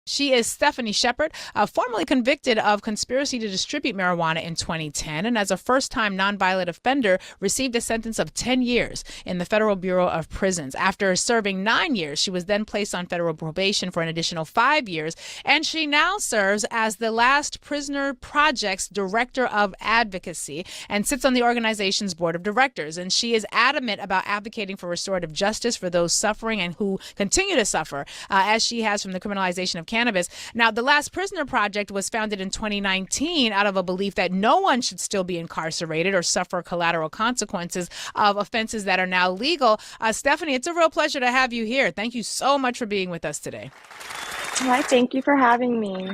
She is Stephanie Shepard, formerly convicted of conspiracy to distribute marijuana in 2010, and as a first-time nonviolent offender, received a sentence of 10 years in the Federal Bureau of Prisons. After serving 9 years, she was then placed on federal probation for an additional 5 years, and she now serves as the Last Prisoner Project's Director of Advocacy and sits on the organization's board of directors. And she is adamant about advocating for restorative justice for those suffering and who continue to suffer, as she has from the criminalization of cannabis. Now, the Last Prisoner Project was founded in 2019 out of a belief that no one should still be incarcerated or suffer collateral consequences of offenses that are now legal. Stephanie, it's a real pleasure to have you here. Thank you so much for being with us today. Hi, thank you for having me.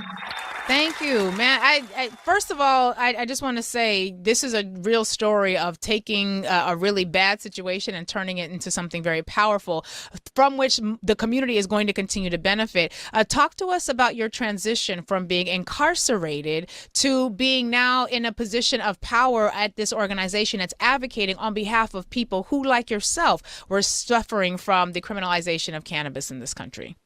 Thank you, man. First of all, I just want to say this is a real story of taking a really bad situation and turning it into something very powerful from which the community is going to continue to benefit. Talk to us about your transition from being incarcerated to being now in a position of power at this organization that's advocating on behalf of people who, like yourself, were suffering from the criminalization of cannabis in this country.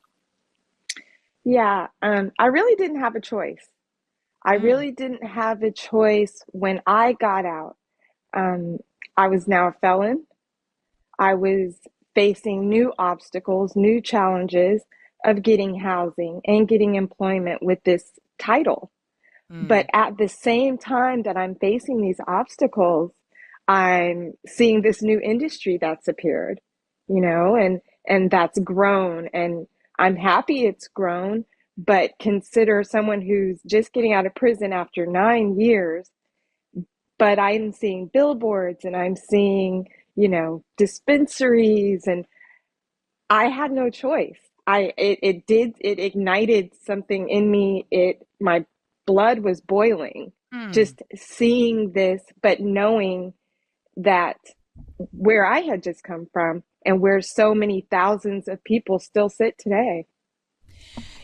Yeah, I really didn't have a choice. I Mm, really didn't have a choice when I got out. Um, I was now a felon. I was facing new obstacles, new challenges of getting housing and getting employment with this title. But mm. at the same time that I'm facing these obstacles, I'm seeing this new industry that's appeared, and that's grown. And I'm happy it's grown, but consider someone who's just getting out of prison after 9 years, but I'm seeing billboards and I'm seeing, dispensaries, and I had no choice. It ignited something in me. My blood was boiling Mm. just seeing this, but knowing that where I had just come from and where so many thousands of people still sit today.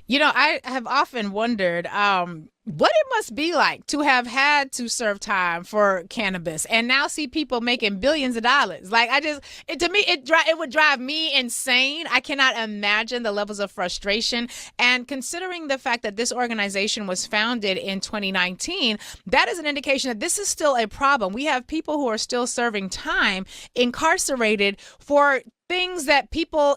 You know, I have often wondered what it must be like to have had to serve time for cannabis and now see people making billions of dollars. Like, to me, it would drive me insane. I cannot imagine the levels of frustration. And considering the fact that this organization was founded in 2019, that is an indication that this is still a problem. We have people who are still serving time incarcerated for things that people,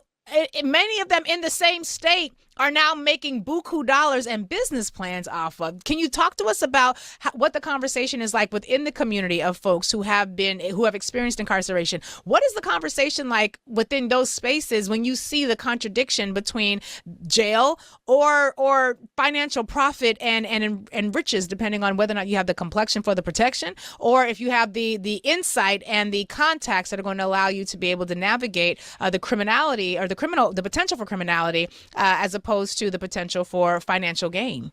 many of them in the same state, are now making buku dollars and business plans off of. Can you talk to us about what the conversation is like within the community of folks who have experienced incarceration? What is the conversation like within those spaces when you see the contradiction between jail or financial profit and riches, depending on whether or not you have the complexion for the protection, or if you have the insight and the contacts that are going to allow you to be able to navigate the criminality or the potential for criminality, as opposed to the potential for financial gain?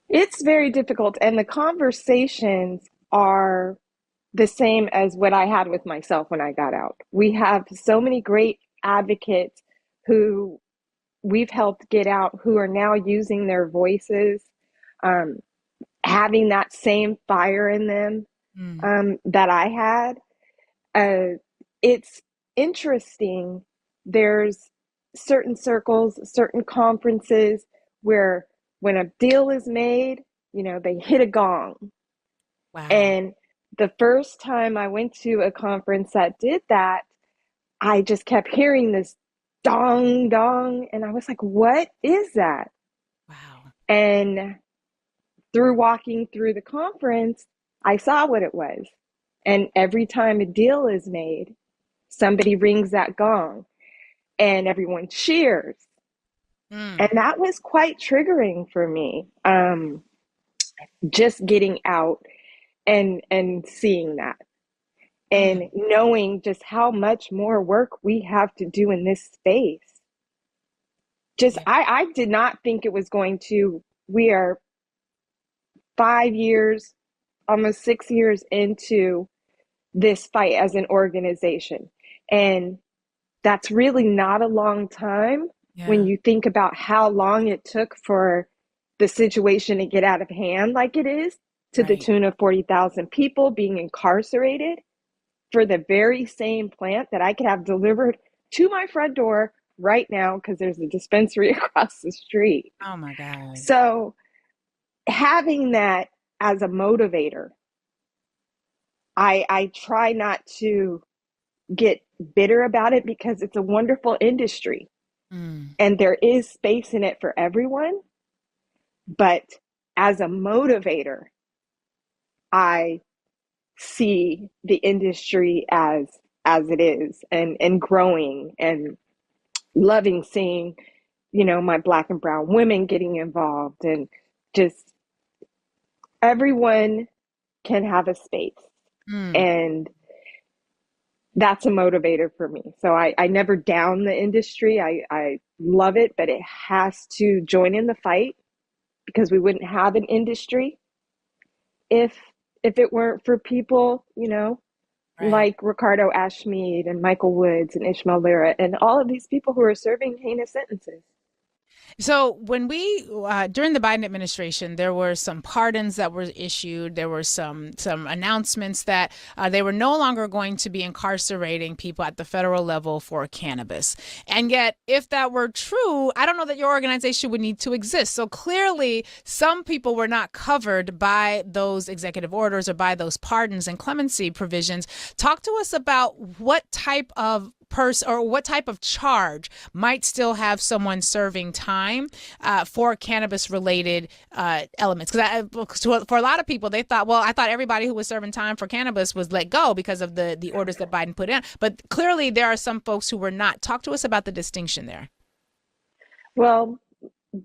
It's very difficult, and the conversations are the same as what I had with myself when I got out. We have so many great advocates who we've helped get out who are now using their voices, um, having that same fire in them Mm. that I had. It's interesting. There's certain circles, certain conferences where when a deal is made, they hit a gong. Wow. And the first time I went to a conference that did that, I just kept hearing this dong dong. And I was like, what is that? Wow. And through walking through the conference, I saw what it was. And every time a deal is made, somebody rings that gong and everyone cheers. And Mm. that was quite triggering for me, just getting out and seeing that and Mm. knowing just how much more work we have to do in this space. Just Yeah. I did not think it was going to. We are 5 years, almost 6 years into this fight as an organization. And that's really not a long time when Yeah. you think about how long it took for the situation to get out of hand like it is, to the Right. tune of 40,000 people being incarcerated for the very same plant that I could have delivered to my front door right now because there's a dispensary across the street. Oh my God. So having that as a motivator, I try not to get bitter about it because it's a wonderful industry Mm, and there is space in it for everyone. But as a motivator, I see the industry as it is, and growing, and loving seeing, my Black and brown women getting involved, and just everyone can have a space. mm, And that's a motivator for me. So I never down the industry. I love it, but it has to join in the fight because we wouldn't have an industry if it weren't for people, right. like Ricardo Ashmead and Michael Woods and Ishmael Lyra and all of these people who are serving heinous sentences. So when we during the Biden administration, there were some pardons that were issued. There were some announcements that they were no longer going to be incarcerating people at the federal level for cannabis. And yet, if that were true, I don't know that your organization would need to exist. So clearly, some people were not covered by those executive orders or by those pardons and clemency provisions. Talk to us about what type of or what type of charge might still have someone serving time for cannabis related elements. Because for a lot of people, they thought, well, I thought everybody who was serving time for cannabis was let go because of the orders that Biden put in. But clearly there are some folks who were not. Talk to us about the distinction there. Well,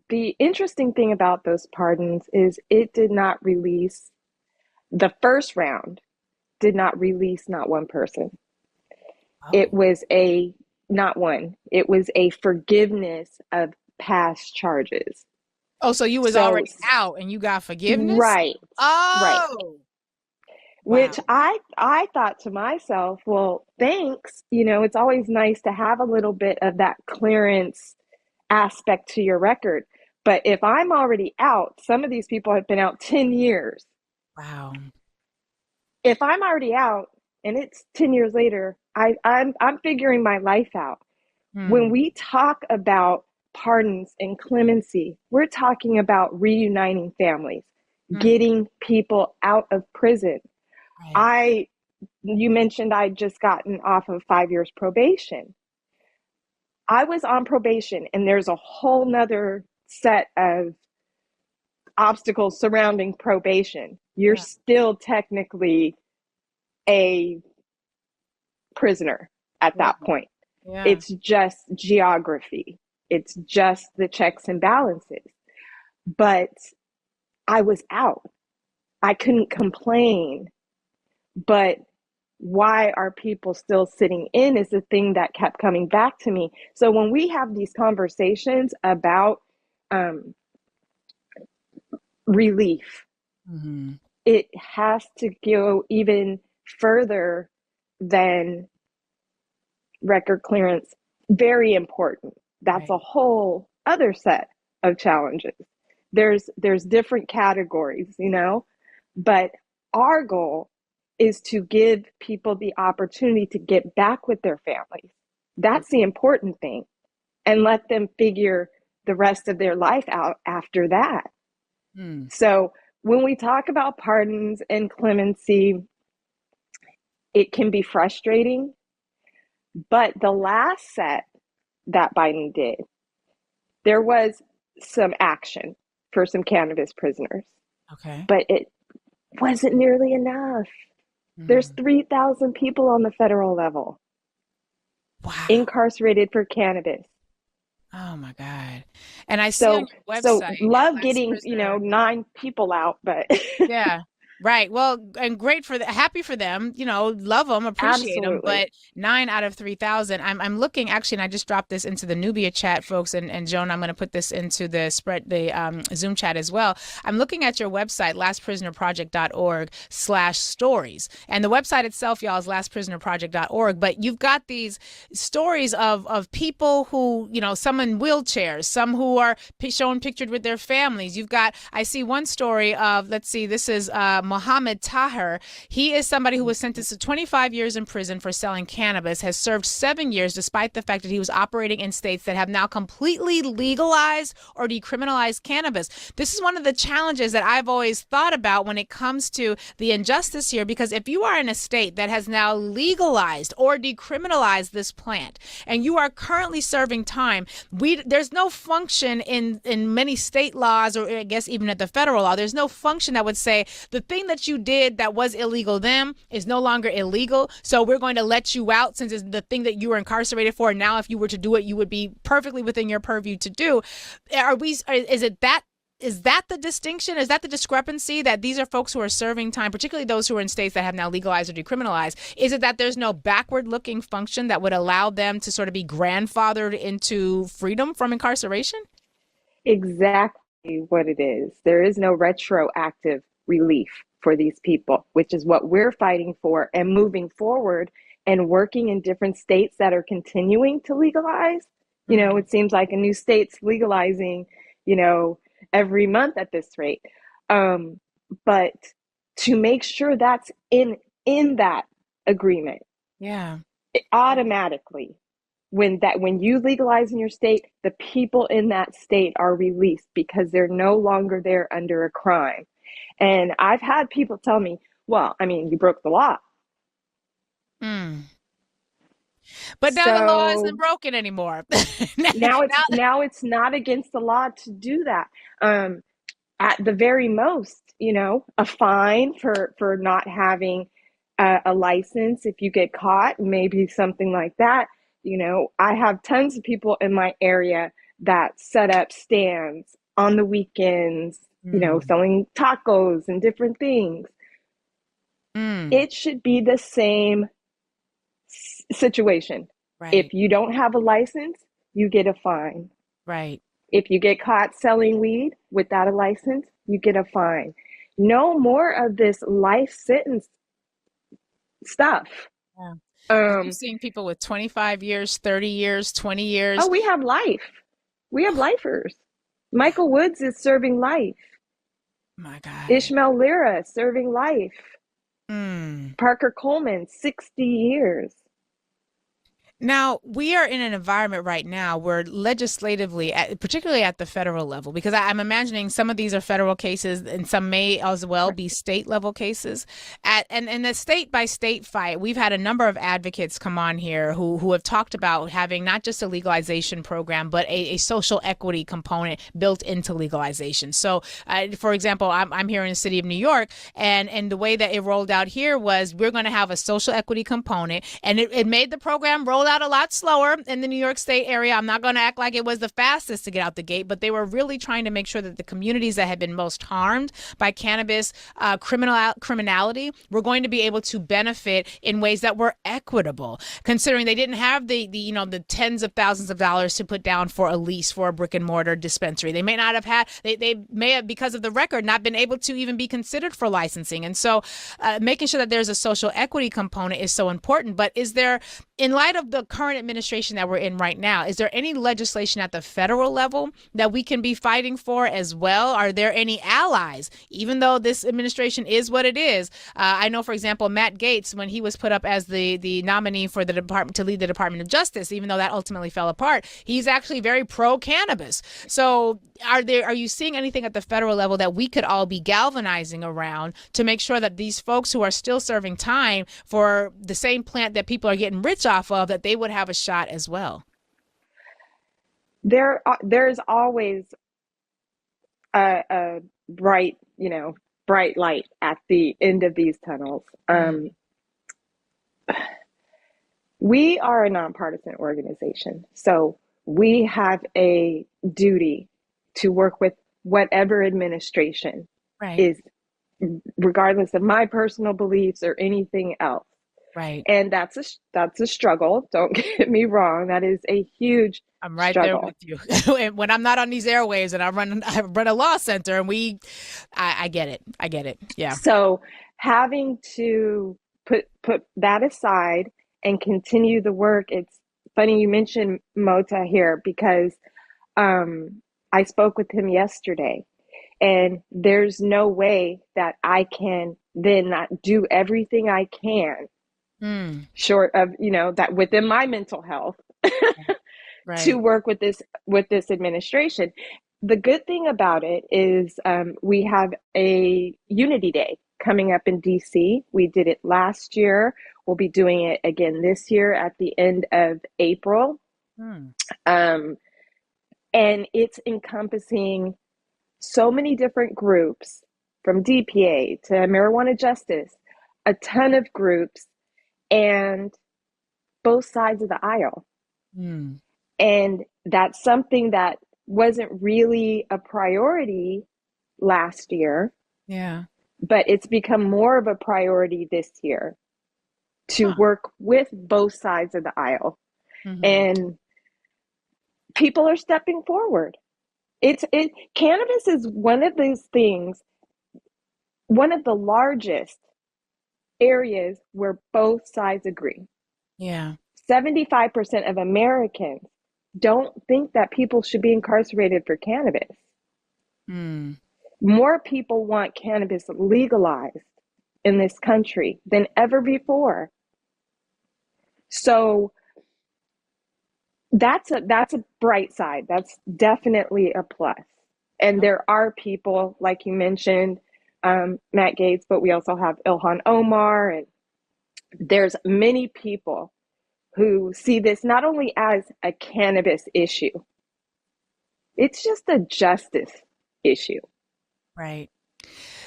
the interesting thing about those pardons is it did not release, the first round did not release not one person. It Oh. was not one, it was a forgiveness of past charges. Oh, so you was So, already out and you got forgiveness? right, right. Oh, wow. Which I thought to myself, well, thanks. It's always nice to have a little bit of that clearance aspect to your record. But if I'm already out, some of these people have been out 10 years. Wow. If I'm already out and it's 10 years later, I'm figuring my life out. When Hmm. we talk about pardons and clemency, we're talking about reuniting families, Hmm. getting people out of prison. Right. You mentioned I'd just gotten off of 5 years probation. I was on probation, and there's a whole nother set of obstacles surrounding probation. You're Yeah. still technically a prisoner at Yeah. that point. Yeah. It's just geography, it's just the checks and balances. But I was out. I couldn't complain. But why are people still sitting in is the thing that kept coming back to me. So when we have these conversations about um, relief, Hmm. it has to go even further than record clearance. Very important. That's Right. a whole other set of challenges. There's different categories, but our goal is to give people the opportunity to get back with their families. That's the important thing, and let them figure the rest of their life out after that. Hmm. So when we talk about pardons and clemency, it can be frustrating, but the last set that Biden did, there was some action for some cannabis prisoners, Okay. but it wasn't nearly enough. There's Hmm. 3,000 people on the federal level Wow. incarcerated for cannabis. Oh my God. And I see on So, your so website at love Last getting, Prisoner. 9 people out, but Yeah. Right. Well, and great for happy for them, love them, appreciate them, absolutely. but 9 out of 3,000. I'm looking actually, and I just dropped this into the Nubia chat, folks, and Joan, I'm going to put this into the Zoom chat as well. I'm looking at your website, lastprisonerproject.org/stories. And the website itself, y'all, is lastprisonerproject.org, but you've got these stories of people who, some in wheelchairs, some who are shown pictured with their families. I see one story of, let's see, this is Mohammed Taher. He is somebody who was sentenced to 25 years in prison for selling cannabis, has served 7 years despite the fact that he was operating in states that have now completely legalized or decriminalized cannabis. This is one of the challenges that I've always thought about when it comes to the injustice here, because if you are in a state that has now legalized or decriminalized this plant and you are currently serving time, there's no function in many state laws, or I guess even at the federal law, there's no function that would say the thing that you did that was illegal then is no longer illegal, so we're going to let you out since it's the thing that you were incarcerated for. Now if you were to do it, you would be perfectly within your purview to do. Is that the distinction? Is that the discrepancy, that these are folks who are serving time, particularly those who are in states that have now legalized or decriminalized? Is it that there's no backward-looking function that would allow them to sort of be grandfathered into freedom from incarceration? Exactly what it is. There is no retroactive relief for these people, which is what we're fighting for and moving forward and working in different states that are continuing to legalize. You know, it seems like a new state's legalizing, every month at this rate. But to make sure that's in that agreement, Yeah. automatically, when you legalize in your state, the people in that state are released because they're no longer there under a crime. And I've had people tell me, well, I mean, you broke the law. Mm. But now the law isn't So broken anymore. now it's not against the law to do that. At the very most, a fine for not having a license if you get caught, maybe something like that. I have tons of people in my area that set up stands on the weekends, selling tacos and different things. It should be the same situation. Right. If you don't have a license, you get a fine. Right. If you get caught selling weed without a license, you get a fine. No more of this life sentence stuff. Yeah. You've Um, seen people with 25 years, 30 years, 20 years. oh, we have life. We have lifers. Michael Woods is serving life. My God. Ishmael Lira serving life. Mm. Parker Coleman, 60 years. Now, we are in an environment right now where legislatively, particularly at the federal level, because I'm imagining some of these are federal cases and some may as well be state level cases. And in the state by state fight, we've had a number of advocates come on here who have talked about having not just a legalization program, but a social equity component built into legalization. So, for example, I'm here in the city of New York, and the way that it rolled out here was we're going to have a social equity component, and it made the program roll out a lot slower in the New York State area. I'm not going to act like it was the fastest to get out the gate, but they were really trying to make sure that the communities that had been most harmed by cannabis criminality were going to be able to benefit in ways that were equitable, considering they didn't have the tens of thousands of dollars to put down for a lease for a brick and mortar dispensary. They may not have had, they may have, because of the record, not been able to even be considered for licensing. And so making sure that there's a social equity component is so important. But is there, in light of the current administration that we're in right now, is there any legislation at the federal level that we can be fighting for as well? Are there any allies, even though this administration is what it is? I know, for example, Matt Gaetz, when he was put up as the nominee for the department to lead the Department of Justice, even though that ultimately fell apart, he's actually very pro-cannabis. So are you seeing anything at the federal level that we could all be galvanizing around to make sure that these folks who are still serving time for the same plant that people are getting rich off of, that they would have a shot as well? There's always a bright light at the end of these tunnels. We are a nonpartisan organization, so we have a duty to work with whatever administration is, regardless of my personal beliefs or anything else. Right. And that's a struggle. Don't get me wrong. That is a huge I'm right struggle. there with you. When I'm not on these airwaves and I run a law center, and I get it. I get it. Yeah. So having to put that aside and continue the work. It's funny you mentioned Mota here, because I spoke with him yesterday, and there's no way that I can then do everything I can, Mm. short of, that within my mental health, to Right. work with this administration. The good thing about it is we have a Unity Day coming up in DC. We did it last year. We'll be doing it again this year at the end of April. Mm. Um, and it's encompassing so many different groups, from DPA to marijuana justice, a ton of groups, and both sides of the aisle. Mm. And that's something that wasn't really a priority last year, Yeah. but it's become more of a priority this year to Huh. work with both sides of the aisle. Hmm. And people are stepping forward. Cannabis is one of these things, one of the largest areas where both sides agree. Yeah. 75% of Americans don't think that people should be incarcerated for cannabis. Mm. More people want cannabis legalized in this country than ever before. So that's a bright side. That's definitely a plus. And there are people, like you mentioned, Matt Gates, but we also have Ilhan Omar, and there's many people who see this not only as a cannabis issue, it's just a justice issue. Right.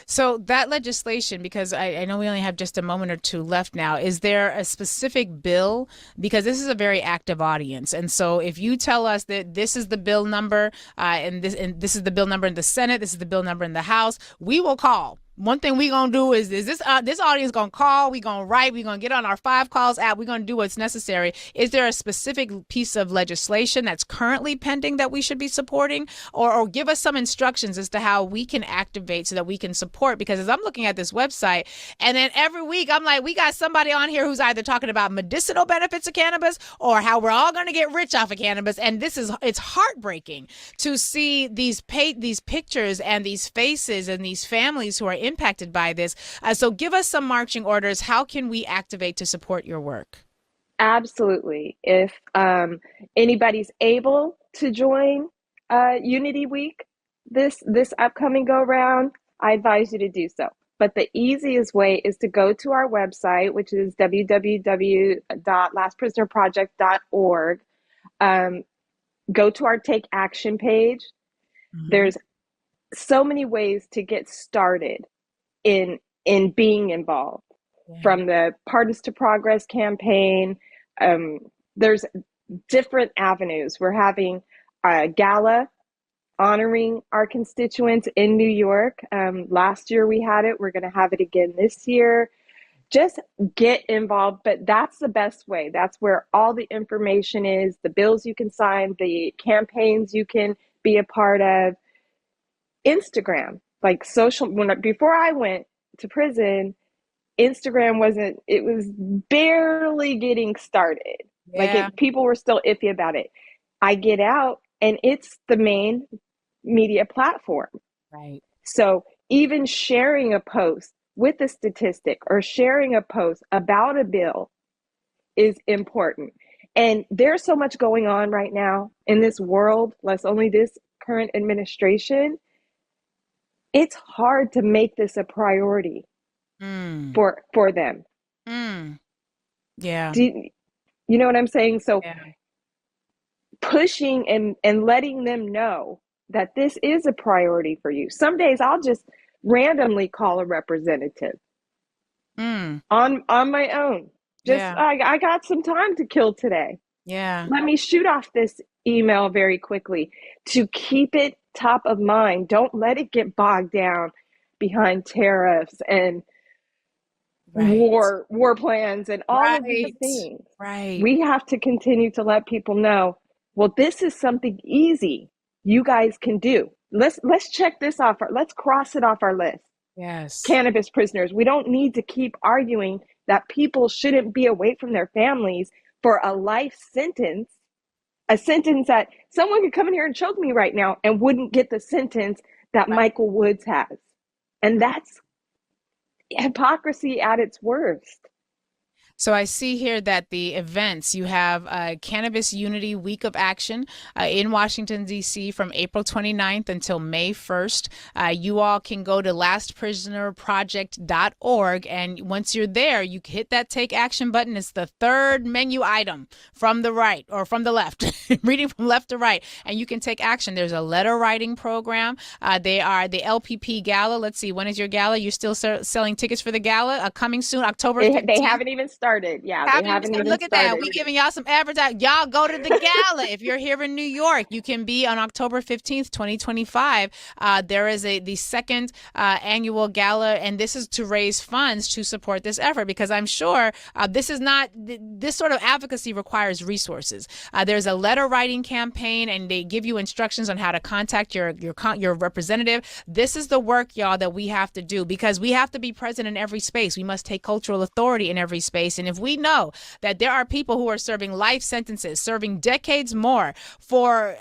So that legislation, because I know we only have just a moment or two left now, is there a specific bill? Because this is a very active audience, and so if you tell us that this is the bill number, and this is the bill number in the Senate, this is the bill number in the House, we will call. One thing we gonna do is this audience gonna call, we gonna write, we gonna get on our 5 calls app, we gonna do what's necessary. Is there a specific piece of legislation that's currently pending that we should be supporting, or give us some instructions as to how we can activate so that we can support? Because as I'm looking at this website, and then every week I'm like, we got somebody on here who's either talking about medicinal benefits of cannabis or how we're all gonna get rich off of cannabis, and it's heartbreaking to see these pictures and these faces and these families who are impacted by this. So give us some marching orders. How can we activate to support your work? Absolutely. If anybody's able to join Unity Week this upcoming go round, I advise you to do so. But the easiest way is to go to our website, which is www.lastprisonerproject.org. Go to our Take Action page. Mm-hmm. There's so many ways to get started in being involved, Yeah. from the Pardons to Progress campaign. There's different avenues. We're having a gala honoring our constituents in New York. Last year we had it. We're going to have it again this year. Just get involved, but that's the best way. That's where all the information is, the bills you can sign, the campaigns you can be a part of. Instagram, like social, before I went to prison, Instagram wasn't, it was barely getting started. Yeah. People were still iffy about it. I get out and it's the main media platform. Right. So even sharing a post with a statistic or sharing a post about a bill is important. And there's so much going on right now in this world, less only this current administration. It's hard to make this a priority Mm. for them. Mm. Yeah. Do you know what I'm saying? So Yeah. pushing and letting them know that this is a priority for you. Some days I'll just randomly call a representative Mm. on my own. Just Yeah. I got some time to kill today. Yeah. Let me shoot off this email very quickly to keep it top of mind. Don't let it get bogged down behind tariffs and Right. war plans and all of these Right. things. Right. We have to continue to let people know, well, this is something easy you guys can do. Let's check this off. Let's cross it off our list. Yes. Cannabis prisoners. We don't need to keep arguing that people shouldn't be away from their families for a life sentence, a sentence that someone could come in here and choke me right now and wouldn't get the sentence that Right. Michael Woods has. And hypocrisy at its worst. So I see here that the events, you have Cannabis Unity Week of Action in Washington, D.C. from April 29th until May 1st. You all can go to lastprisonerproject.org. And once you're there, you hit that take action button. It's the third menu item from the right or from the left, reading from left to right. And you can take action. There's a letter writing program. They are the LPP Gala. Let's see, when is your gala? You're still selling tickets for the gala coming soon, October 15th. They haven't even started. Yeah, they haven't even look at started. that. We giving y'all some advertising. Y'all go to the gala. If you're here in New York, you can be on October 15th, 2025. There is the second annual gala, and this is to raise funds to support this effort, because I'm sure this sort of advocacy requires resources. There's a letter writing campaign, and they give you instructions on how to contact your representative. This is the work, y'all, that we have to do, because we have to be present in every space. We must take cultural authority in every space. And if we know that there are people who are serving life sentences, serving decades more for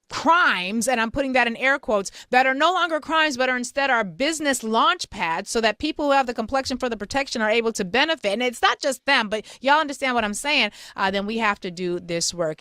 crimes, and I'm putting that in air quotes, that are no longer crimes, but are instead our business launch pads, so that people who have the complexion for the protection are able to benefit. And it's not just them, but y'all understand what I'm saying, then we have to do this work.